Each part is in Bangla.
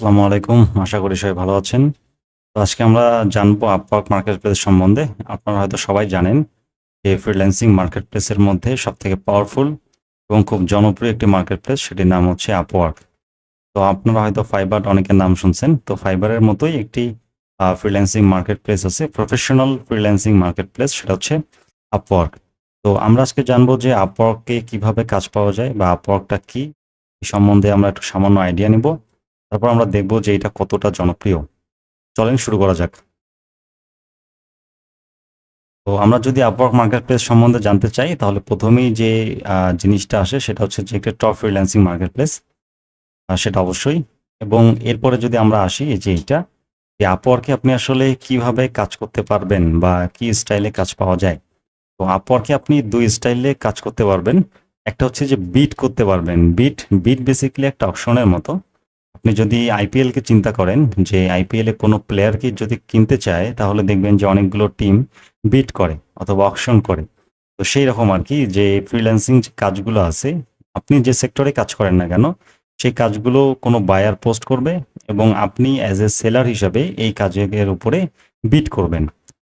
আসসালামু আলাইকুম। আশা করি সবাই ভালো আছেন। তো আজকে আমরা জানবো আপওয়ার্ক মার্কেটপ্লেস সম্বন্ধে। আপনারা হয়তো সবাই জানেন যে ফ্রিল্যান্সিং মার্কেটপ্লেসের মধ্যে সবথেকে পাওয়ারফুল এবং খুব জনপ্রিয় একটি মার্কেটপ্লেস, সেটির নাম হচ্ছে আপওয়ার্ক। তো আপনারা হয়তো ফাইবার অনেকের নাম শুনছেন। তো ফাইবারের মতোই একটি ফ্রিল্যান্সিং মার্কেটপ্লেস আছে, প্রফেশনাল ফ্রিল্যান্সিং মার্কেটপ্লেস, সেটা হচ্ছে আপওয়ার্ক। তো আমরা আজকে জানবো যে আপওয়ার্কে কিভাবে কাজ পাওয়া যায় বা আপওয়ার্কটা কি, এই সম্বন্ধে আমরা একটু সামান্য আইডিয়া নিব। তারপর আমরা দেখব যে এটা কতটা জনপ্রিয়। চলেন শুরু করা যাক। তো আমরা যদি আপওয়ার্ক মার্কেটপ্লেস সম্বন্ধে জানতে চাই, তাহলে প্রথমেই যে জিনিসটা আসে সেটা হচ্ছে যে একটা টপ ফ্রিল্যান্সিং মার্কেটপ্লেস, সেটা অবশ্যই। এবং এরপরে যদি আমরা আসি এই যে এইটা, যে আপওয়ার্কে আপনি আসলে কিভাবে কাজ করতে পারবেন বা কি স্টাইলে কাজ পাওয়া যায়। তো আপওয়ার্কে আপনি দুই স্টাইলে কাজ করতে পারবেন। একটা হচ্ছে যে বিট করতে পারবেন। বিট বিট বেসিক্যালি একটা অপশনের মতো। আপনি যদি আইপিএলকে চিন্তা করেন, যে আইপিএলে কোনো প্লেয়ারকে যদি কিনতে চায়, তাহলে দেখবেন যে অনেকগুলো টিম বিড করে অথবা অকশন করে। তো সেই রকম আর কি, যে ফ্রিল্যান্সিং যে কাজগুলো আছে, আপনি যে সেক্টরে কাজ করেন না কেন, সেই কাজগুলো কোনো বায়ার পোস্ট করবে এবং আপনি অ্যাজ এ সেলার হিসাবে এই কাজের উপরে বিড করবেন।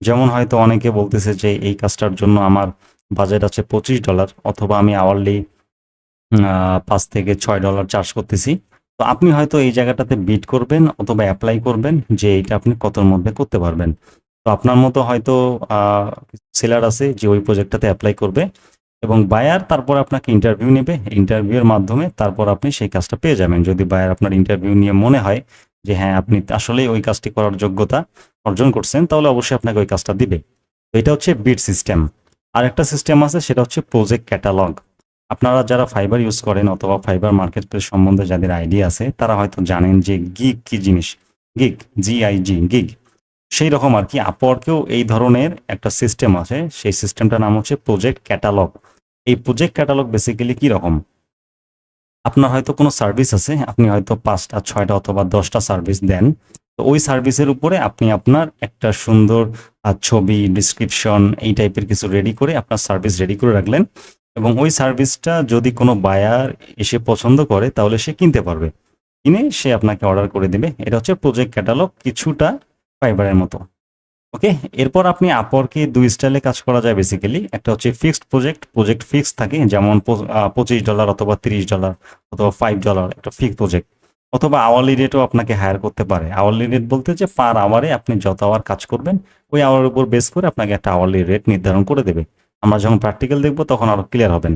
যেমন হয়তো অনেকে বলতেছে যে এই কাজটার জন্য আমার বাজেট আছে $25, অথবা আমি আওয়ারলি $5 থেকে $6 চার্জ করতেছি। তো আপনি হয়তো এই জায়গাটাতে বিড করবেন অথবা অ্যাপ্লাই করবেন যে এটা আপনি কতর মধ্যে করতে পারবেন। তো আপনার মতো হয়তো সেলার আছে যে ওই প্রজেক্টটাতে অ্যাপ্লাই করবে এবং বায়ার তারপর আপনাকে ইন্টারভিউ নেবে। ইন্টারভিউয়ের মাধ্যমে তারপর আপনি সেই কাজটা পেয়ে যাবেন। যদি বায়ার আপনার ইন্টারভিউ নিয়ে মনে হয় যে হ্যাঁ, আপনি আসলেই ওই কাজটি করার যোগ্যতা অর্জন করছেন, তাহলে অবশ্যই আপনাকে ওই কাজটা দিবে। তো এটা হচ্ছে বিড সিস্টেম। আরেকটা সিস্টেম আছে, সেটা হচ্ছে প্রজেক্ট ক্যাটালগ। আপনারা যারা ফাইবার ইউজ করেন অথবা ফাইবার মার্কেটপ্লেস সম্বন্ধে যাদের আইডিয়া আছে, তারা হয়তো জানেন যে গিগ কি জিনিস। Gig, GIG, gig. সেই রকম আর কি আপওয়ার্কেও এই ধরনের একটা সিস্টেম আছে। সেই সিস্টেমটার নাম হচ্ছে প্রজেক্ট ক্যাটালগ। এই প্রজেক্ট ক্যাটালগ বেসিক্যালি কি রকম, আপনার হয়তো কোনো সার্ভিস আছে, আপনি হয়তো 5টা 6টা অথবা 10টা সার্ভিস দেন। তো ওই সার্ভিসের উপরে আপনি আপনার একটা সুন্দর ছবি, ডিসক্রিপশন, এই টাইপের কিছু রেডি করে আপনার সার্ভিস রেডি করে রাখলেন এবং ওই সার্ভিসটা যদি কোনো বায়ার এসে পছন্দ করে, তাহলে সে কিনতে পারবে। কিনে সে আপনাকে অর্ডার করে দেবে। এটা হচ্ছে প্রজেক্ট ক্যাটালগ, কিছুটা ফাইবারের মতো। ওকে। এরপর আপনি আপওয়ার্কে দুই স্টাইলে কাজ করা যায় বেসিক্যালি। একটা হচ্ছে ফিক্সড প্রজেক্ট, প্রজেক্ট ফিক্স থাকে, যেমন $25 অথবা $30 অথবা $5 একটা ফিক্সড প্রজেক্ট। অথবা আওয়ারলি রেটও আপনাকে হায়ার করতে পারে। আওয়ারলি রেট বলতে যে পার আওয়ারে আপনি যত আওয়ার কাজ করবেন, ওই আওয়ারের উপর বেস করে আপনাকে একটা আওয়ারলি রেট নির্ধারণ করে দেবে। আমরা যখন প্র্যাকটিক্যাল দেখবো তখন আরো ক্লিয়ার হবেন।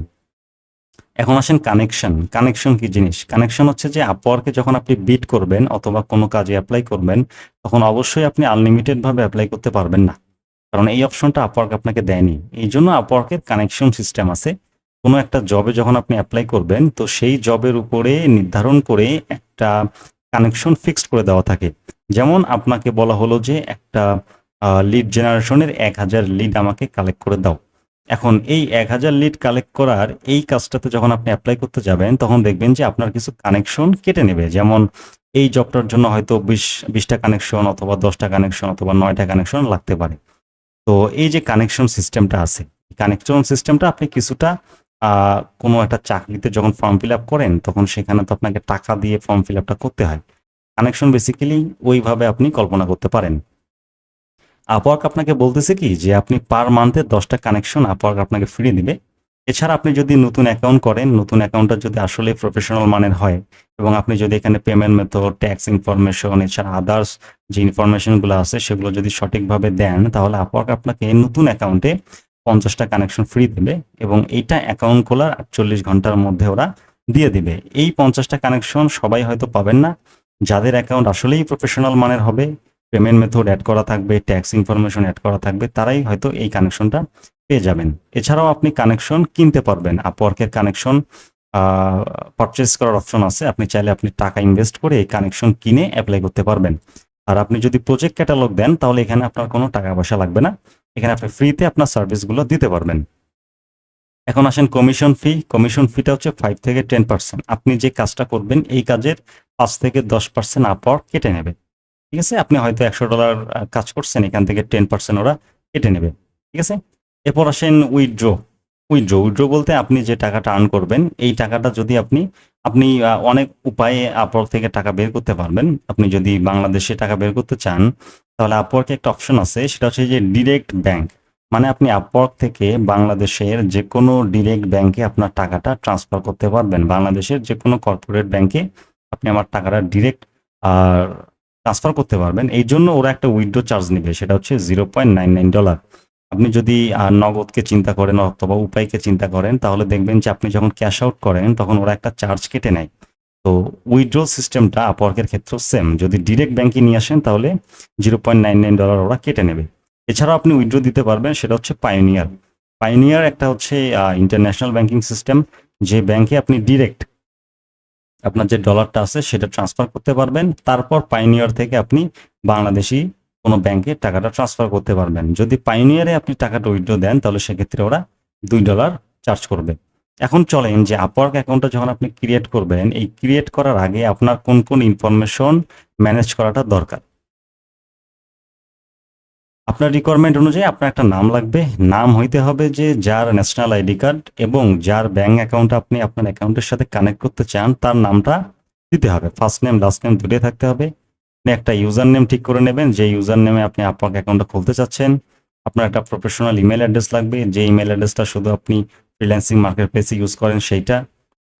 এখন আসেন কানেকশন। কানেকশন কি জিনিস? কানেকশন হচ্ছে যে আপওয়ার্কে যখন আপনি বিড করবেন অথবা কোনো কাজে অ্যাপ্লাই করবেন, তখন অবশ্যই আপনি আনলিমিটেড ভাবে অ্যাপ্লাই করতে পারবেন না। কারণ এই অপশনটা আপওয়ার্ক আপনাকে দেয়নি। এই জন্য আপওয়ার্কের কানেকশন সিস্টেম আছে। কোনো একটা জবে যখন আপনি অ্যাপ্লাই করবেন, তো সেই জবের উপরে নির্ধারণ করে একটা কানেকশন ফিক্সড করে দেওয়া থাকে। যেমন আপনাকে বলা হলো যে একটা লিড জেনারেশনের 1000 লিড আমাকে কালেক্ট করে দাও। এখন এই 1000 লিড কালেক্ট করার এই কাজটাতে যখন আপনি অ্যাপ্লাই করতে যাবেন, তখন দেখবেন যে আপনার কিছু কানেকশন কেটে নেবে। যেমন এই জবটার জন্য হয়তো 20টা কানেকশন অথবা 10টা কানেকশন অথবা 9টা কানেকশন লাগতে পারে। তো এই যে কানেকশন সিস্টেমটা আছে, কানেকশন সিস্টেমটা আপনি কিছুটা কোনো একটা চাকরিতে যখন ফর্ম ফিল আপ করেন, তখন সেখানে তো আপনাকে টাকা দিয়ে ফর্ম ফিল আপটা করতে হয়। কানেকশন বেসিক্যালি ওইভাবে আপনি কল্পনা করতে পারেন। আপওয়ার্ক আপনাকে বলতেছে কি যে আপনি পার মান্থে 10টা কানেকশন আপওয়ার্ক আপনাকে ফ্রি দিবে। এছাড়া আপনি যদি নতুন অ্যাকাউন্ট করেন, নতুন অ্যাকাউন্টটা যদি আসলে প্রফেশনাল মানের হয় এবং আপনি যদি এখানে পেমেন্ট মেথড, ট্যাক্স ইনফরমেশন, এছাড়া আদার্স যে ইনফরমেশনগুলো আছে সেগুলো যদি সঠিকভাবে দেন, তাহলে আপওয়ার্ক আপনাকে নতুন অ্যাকাউন্টে 50টা কানেকশন ফ্রি দেবে এবং এইটা অ্যাকাউন্ট খোলার 48 ঘন্টার মধ্যে ওরা দিয়ে দিবে। এই 50টা কানেকশন সবাই হয়তো পাবেন না। যাদের অ্যাকাউন্ট আসলেই প্রফেশনাল মানের হবে, পেমেন্ট মেথড অ্যাড করা থাকবে, ট্যাক্স ইনফরমেশন অ্যাড করা থাকবে, তারাই হয়তো এই কানেকশনটা পেয়ে যাবেন। এছাড়াও আপনি কানেকশন কিনতে পারবেন। আপওয়ার্কের কানেকশন পারচেজ করার অপশন আছে। আপনি চাইলে আপনি টাকা ইনভেস্ট করে এই কানেকশন কিনে অ্যাপ্লাই করতে পারবেন। আর আপনি যদি প্রজেক্ট ক্যাটালগ দেন, তাহলে এখানে আপনার কোনো টাকা পয়সা লাগবে না। এখানে আপনি ফ্রিতে আপনার সার্ভিসগুলো দিতে পারবেন। এখন আসেন কমিশন ফি। কমিশন ফিটা হচ্ছে 5 থেকে 10%। আপনি যে কাজটা করবেন, এই কাজের 5 থেকে 10% আপওয়ার্ক কেটে নেবে। ঠিক আছে? আপনি হয়তো $100 কাজ করছেন, এখান থেকে 10% ওরা কেটে নেবে। ঠিক আছে? এরপর আসেন উইথড্র। উইথড্র বলতে আপনি যে টাকাটা আর্ন করবেন, এই টাকাটা যদি আপনি আপনি অনেক উপায়ে আপওয়ার্ক থেকে টাকা বের করতে পারবেন। আপনি যদি বাংলাদেশে টাকা বের করতে চান, তাহলে আপওয়ার্কে একটা অপশন আছে, সেটা হচ্ছে যে ডিরেক্ট ব্যাংক। মানে আপনি আপওয়ার্ক থেকে বাংলাদেশের যে কোনো ডিরেক্ট ব্যাংকে আপনার টাকাটা ট্রান্সফার করতে পারবেন। বাংলাদেশের যে কোনো কর্পোরেট ব্যাংকে আপনি আমার টাকাটা ডিরেক্ট ট্রান্সফার করতে পারবেন। এই জন্য ওরা একটা উইথড্র চার্জ নেবে, সেটা হচ্ছে $0.99। আপনি যদি নগদকে চিন্তা করেন অথবা উপায়কে চিন্তা করেন, তাহলে দেখবেন যে আপনি যখন ক্যাশ আউট করেন তখন ওরা একটা চার্জ কেটে নেয়। তো উইথড্র সিস্টেমটা আপওয়ার্কের ক্ষেত্রেও সেম। যদি ডিরেক্ট ব্যাংকে নিয়ে আসেন তাহলে $0.99 ওরা কেটে নেবে। এছাড়াও আপনি উইথড্র দিতে পারবেন, সেটা হচ্ছে পায়োনিয়ার। পায়োনিয়ার একটা হচ্ছে ইন্টারন্যাশনাল ব্যাংকিং সিস্টেম, যে ব্যাংকে আপনি ডিরেক্ট আপনার যে ডলারটা আছে সেটা ট্রান্সফার করতে পারবেন। তারপর পাইনিয়ার থেকে আপনি বাংলাদেশি কোনো ব্যাংকে টাকাটা ট্রান্সফার করতে পারবেন। যদি পাইনিয়ারে আপনি টাকাটা উইথড্র দেন, তাহলে সেক্ষেত্রে ওরা $2 চার্জ করবে। এখন চলেন যে আপওয়ার্ক অ্যাকাউন্টটা যখন আপনি ক্রিয়েট করবেন, এই ক্রিয়েট করার আগে আপনার কোন কোন ইনফরমেশন ম্যানেজ করাটা দরকার। আপনার রিকোয়ারমেন্ট অনুযায়ী আপনার একটা নাম লাগবে। নাম হইতে হবে যে যার ন্যাশনাল আইডি কার্ড এবং যার ব্যাংক অ্যাকাউন্ট আপনি আপনার অ্যাকাউন্টের সাথে কানেক্ট করতে চান, তার নামটা দিতে হবে। ফার্স্ট নেম লাস্ট নেম দুটোই থাকতে হবে। আপনি একটা ইউজার নেম ঠিক করে নেবেন, যে ইউজার নেমে আপনি আপনার অ্যাকাউন্টটা খুলতে চাচ্ছেন। আপনার একটা প্রফেশনাল ইমেল অ্যাড্রেস লাগবে, যে ইমেল অ্যাড্রেসটা শুধু আপনি ফ্রিল্যান্সিং মার্কেট প্লেসে ইউজ করেন সেইটা।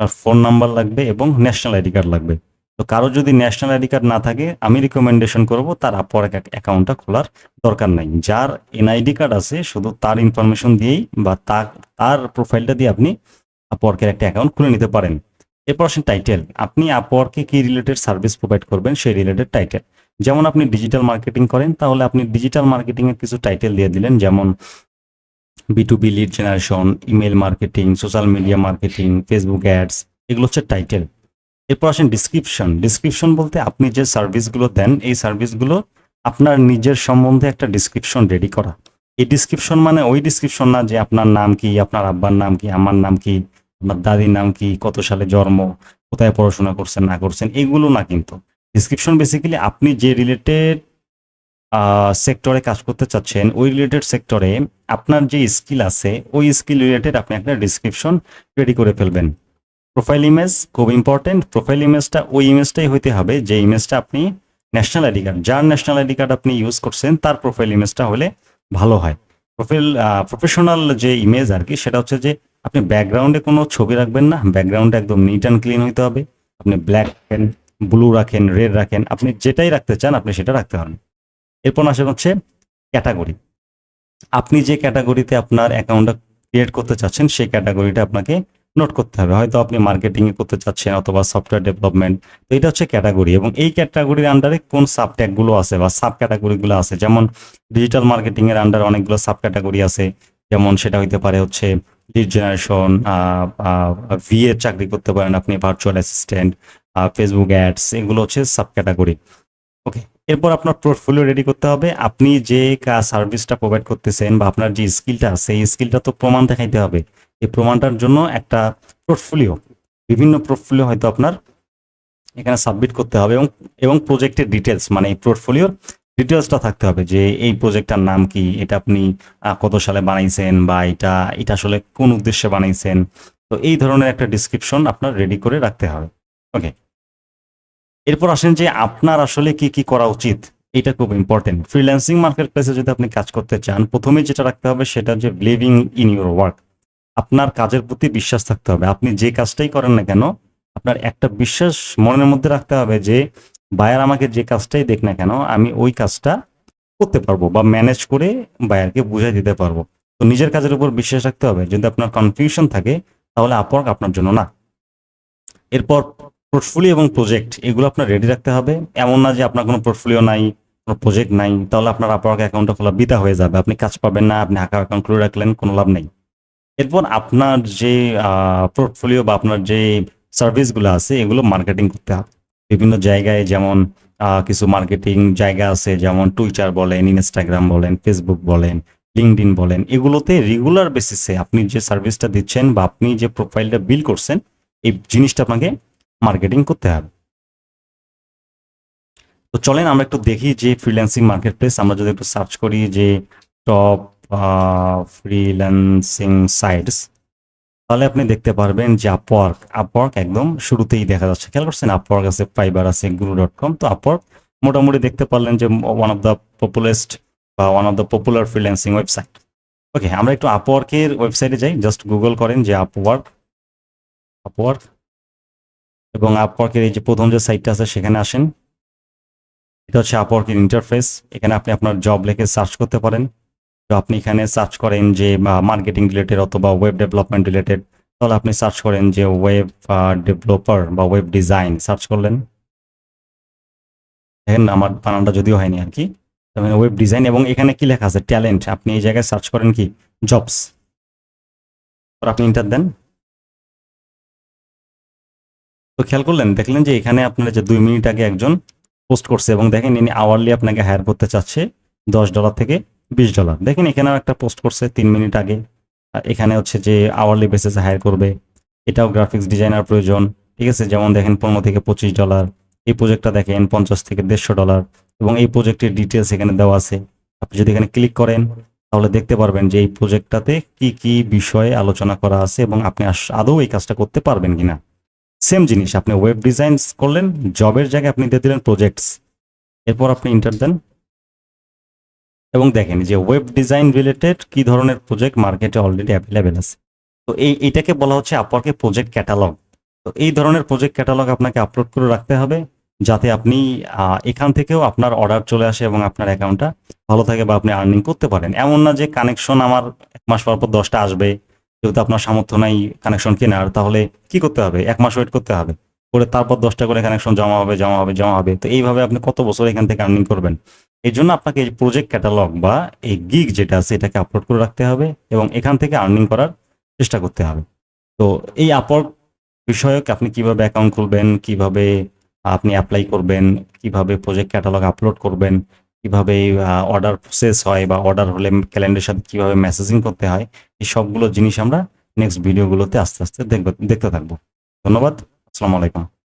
আর ফোন নাম্বার লাগবে এবং ন্যাশনাল আইডি কার্ড লাগবে। তো কারো যদি ন্যাশনাল আইডি কার্ড না থাকে, আমি রিকমেন্ডেশন করব তার আপওয়ার্ক অ্যাকাউন্টটা খোলার দরকার নাই। যার এনআইডি কার্ড আছে শুধু তার ইনফরমেশন দিয়েই বা তার প্রোফাইলটা দিয়ে আপনি আপওয়ার্কের একটা অ্যাকাউন্ট খুলে নিতে পারেন। এরপর আসেন টাইটেল। আপনি আপওয়ার্কে কি রিলেটেড সার্ভিস প্রোভাইড করবেন সেই রিলেটেড টাইটেল। যেমন আপনি ডিজিটাল মার্কেটিং করেন, তাহলে আপনি ডিজিটাল মার্কেটিং এর কিছু টাইটেল দিয়ে দিলেন, যেমন B2B lead generation, email marketing, social media marketing, Facebook ads, এগুলো হচ্ছে টাইটেল। এরপর আসেন ডিসক্রিপশন। ডিসক্রিপশন বলতে আপনি যে সার্ভিসগুলো দেন, এই সার্ভিসগুলো আপনার নিজের সম্বন্ধে একটা ডিসক্রিপশন রেডি করা। এই ডিসক্রিপশন মানে ওই ডিসক্রিপশন না যে আপনার নাম কি, আপনার আব্বার নাম কি, আমার নাম কি, আপনার দাদির নাম কি, কত সালে জন্ম, কোথায় পড়াশোনা করছেন না করছেন, এগুলো না। কিন্তু ডিসক্রিপশন বেসিক্যালি আপনি যে রিলেটেড সেক্টরে কাজ করতে চাচ্ছেন, ওই রিলেটেড সেক্টরে আপনার যে স্কিল আছে, ওই স্কিল রিলেটেড আপনি একটা ডিসক্রিপশন রেডি করে ফেলবেন। প্রোফাইল ইমেজ খুব ইম্পর্টেন্ট। প্রোফাইল ইমেজটা ওই ইমেজটাই হইতে হবে যে ইমেজটা আপনি ন্যাশনাল আইডি কার্ড, যার ন্যাশনাল আইডি কার্ড আপনি ইউজ করছেন তার প্রোফাইল ইমেজটা হলে ভালো হয়। প্রফেশনাল যে ইমেজ আর কি, সেটা হচ্ছে যে আপনি ব্যাকগ্রাউন্ডে কোনো ছবি রাখবেন না, ব্যাকগ্রাউন্ডে একদম নিট অ্যান্ড ক্লিন হইতে হবে। আপনি ব্ল্যাক রাখেন, ব্লু রাখেন, রেড রাখেন, আপনি যেটাই রাখতে চান আপনি সেটা রাখতে পারেন। এরপর আসেন হচ্ছে ক্যাটাগরি। আপনি যে ক্যাটাগরিতে আপনার অ্যাকাউন্টটা ক্রিয়েট করতে চাচ্ছেন সেই ক্যাটাগরিটা আপনাকে নোট করতে হবে। হয়তো আপনি মার্কেটিং এ করতে চাচ্ছেন অথবা সফটওয়্যার ডেভেলপমেন্ট। তো এটা হচ্ছে ক্যাটাগরি, এবং এই ক্যাটাগরির আন্ডারে কোন সাব ট্যাগগুলো আছে বা সাব ক্যাটাগরিগুলো আছে। যেমন ডিজিটাল মার্কেটিং এর আন্ডারে অনেকগুলো সাব ক্যাটাগরি আছে। যেমন সেটা হইতে পারে হচ্ছে লিড জেনারেশন, ভিএ চাকরি করতে পারেন আপনি, ভার্চুয়াল অ্যাসিস্ট্যান্ট, ফেসবুক অ্যাডস, এগুলো হচ্ছে সাব ক্যাটাগরি। ওকে। এরপর আপনার পোর্টফোলিও রেডি করতে হবে। আপনি যে সার্ভিসটা প্রোভাইড করতেছেন বা আপনার যে স্কিলটা আছে, এই স্কিলটা তো প্রমাণ দেখাইতে হবে। এই প্রমাণটার জন্য একটা পোর্টফোলিও, বিভিন্ন পোর্টফোলিও হয়তো আপনার এখানে সাবমিট করতে হবে, এবং প্রজেক্টের ডিটেলস, মানে এই পোর্টফোলিওর ডিটেলসটা থাকতে হবে যে এই প্রজেক্টটার নাম কি, এটা আপনি কত সালে বানাইছেন, বা এটা আসলে কোন উদ্দেশ্যে বানাইছেন। তো এই ধরনের একটা ডিসক্রিপশন আপনার রেডি করে রাখতে হবে। ওকে। এরপর আসেন যে আপনার আসলে কি কি করা উচিত। এটা খুব ইম্পর্টেন্ট। ফ্রিল্যান্সিং মার্কেট প্লেসে যদি আপনি কাজ করতে চান, প্রথমে যেটা রাখতে হবে সেটা যে বিলিভিং ইন ইউর ওয়ার্ক। আপনার কাজের প্রতি বিশ্বাস থাকতে হবে। আপনি যে কাজটাই করেন না কেন, আপনার একটা বিশ্বাস মনের মধ্যে রাখতে হবে যে বায়ার আমাকে যে কাজটাই দেখ না কেন, আমি ওই কাজটা করতে পারবো বা ম্যানেজ করে বায়ারকে বুঝাই দিতে পারবো। তো নিজের কাজের উপর বিশ্বাস রাখতে হবে। যদি আপনার কনফিউশন থাকে, তাহলে আপওয়ার্ক আপনার জন্য না। এরপর পোর্টফোলিও এবং প্রজেক্ট, এগুলো আপনার রেডি রাখতে হবে। এমন না যে আপনার কোনো পোর্টফোলিও নাই, কোনো প্রজেক্ট নাই, তাহলে আপনার আপওয়ার্ক অ্যাকাউন্টটা খোলা বৃথা হয়ে যাবে, আপনি কাজ পাবেন না, আপনি হাঁকা অ্যাকাউন্ট খুলে রাখলেন, কোনো লাভ নেই। এরপর আপনার যে পোর্টফোলিও বা আপনার যে সার্ভিসগুলো আছে এগুলো মার্কেটিং করতে হবে বিভিন্ন জায়গায়। যেমন কিছু মার্কেটিং জায়গা আছে, যেমন টুইটার বলেন, ইনস্টাগ্রাম বলেন, ফেসবুক বলেন, লিঙ্কডইন বলেন, এগুলোতে রেগুলার বেসিসে আপনি যে সার্ভিসটা দিচ্ছেন বা আপনি যে প্রোফাইলটা বিল্ড করছেন, এই জিনিসটা আপনাকে মার্কেটিং করতে হবে। তো চলেন আমরা একটু দেখি যে ফ্রিল্যান্সিং মার্কেট প্লেস, আমরা যদি একটু সার্চ করি যে টপ ফ্রিল্যান্সিং সাইটস, তাহলে আপনি দেখতে পারবেন যে আপওয়ার্ক একদম শুরুতেই দেখা যাচ্ছে। খেয়াল করছেন? আপওয়ার্ক আছে, ফাইবার আছে, guru.com। তো আপওয়ার্ক মোটামুটি দেখতে পারলেন যে ওয়ান অফ দ্য পপুলেস্ট বা one of the popular freelancing website. Okay, আমরা একটু আপওয়ার্কের ওয়েবসাইটে যাই। জাস্ট গুগল করেন যে আপওয়ার্ক এবং আপওয়ার্কের এই যে প্রথম যে সাইটটা আছে সেখানে আসেন। এটা হচ্ছে আপওয়ার্কের ইন্টারফেস। এখানে আপনি আপনার জব লিখে সার্চ করতে পারেন। তো আপনি এখানে সার্চ করেন যে মার্কেটিং রিলেটেড অথবা ওয়েব ডেভেলপমেন্ট রিলেটেড, তাহলে আপনি সার্চ করেন যে ওয়েব ডেভেলপার বা ওয়েব ডিজাইন সার্চ করলেন। দেখেন আমার বানানটা যদিও হয়নি আর কি, ওয়েব ডিজাইন, এবং এখানে কি লেখা আছে? ট্যালেন্ট। আপনি এই জায়গায় সার্চ করেন কি? জবস। আপনি ইন্টার দেন। তো খেয়াল করলেন, দেখলেন যে এখানে আপনার যে 2 মিনিট আগে একজন পোস্ট করছে এবং দেখেন ইনি আওয়ারলি আপনাকে হায়ার করতে চাচ্ছে $10 থেকে $20। দেখেন এখানেও একটা পোস্ট করছে 3 মিনিট আগে। আর এখানে হচ্ছে যে আওয়ারলি বেসিসে হায়ার করবে, এটাও গ্রাফিক্স ডিজাইনার প্রয়োজন। ঠিক আছে, যেমন দেখেন $15 থেকে $25। এই প্রজেক্টটা দেখেন $50 থেকে $150, এবং এই প্রজেক্টের ডিটেলস এখানে দেওয়া আছে। আপনি যদি এখানে ক্লিক করেন তাহলে দেখতে পারবেন যে এই প্রজেক্টটাতে কি কি বিষয়ে আলোচনা করা আছে এবং আপনি আদৌ এই কাজটা করতে পারবেন কিনা। সেম জিনিস, আপনি ওয়েব ডিজাইন করলেন, জবের জায়গায় আপনি দিয়ে দিলেন প্রজেক্টস, এরপর আপনি ইন্টার দেন এবং দেখেন যে ওয়েব ডিজাইন রিলেটেড কি ধরনের প্রজেক্ট মার্কেটে অলরেডি অ্যাভেলেবেল আছে। তো এইটাকে বলা হচ্ছে আপওয়ার্কে প্রজেক্ট ক্যাটালগ। তো এই ধরনের প্রজেক্ট ক্যাটালগ আপনাকে আপলোড করে রাখতে হবে, যাতে আপনি এখান থেকেও আপনার অর্ডার চলে আসে এবং আপনার অ্যাকাউন্টটা ভালো থাকে বা আপনি আর্নিং করতে পারেন। এমন না যে কানেকশন আমার 1 মাস পর পর 10টা আসবে, যেহেতু আপনার সামর্থ্য নাই কানেকশন কেনার, তাহলে কি করতে হবে? 1 মাস ওয়েট করতে হবে, করে তারপর 10টা করে কানেকশন জমা হবে। তো এইভাবে আপনি কত বছর এখান থেকে আর্নিং করবেন? এই জন্য আপনাকে এই প্রজেক্ট ক্যাটালগ বা এই গিগ যেটা আছে এটাকে আপলোড করে রাখতে হবে এবং এখান থেকে আর্নিং করার চেষ্টা করতে হবে। তো এই আপওয়ার্ক বিষয়ক আপনি কিভাবে অ্যাকাউন্ট খুলবেন, কিভাবে আপনি অ্যাপ্লাই করবেন, কিভাবে প্রজেক্ট ক্যাটালগ আপলোড করবেন, কিভাবে অর্ডার প্রসেস হয় বা অর্ডার হলে ক্যালেন্ডারের সাথে কিভাবে মেসেজিং করতে হয়, এই সবগুলো জিনিস আমরা নেক্সট ভিডিওগুলোতে আস্তে আস্তে দেখতে থাকবো। ধন্যবাদ। আসসালামু আলাইকুম।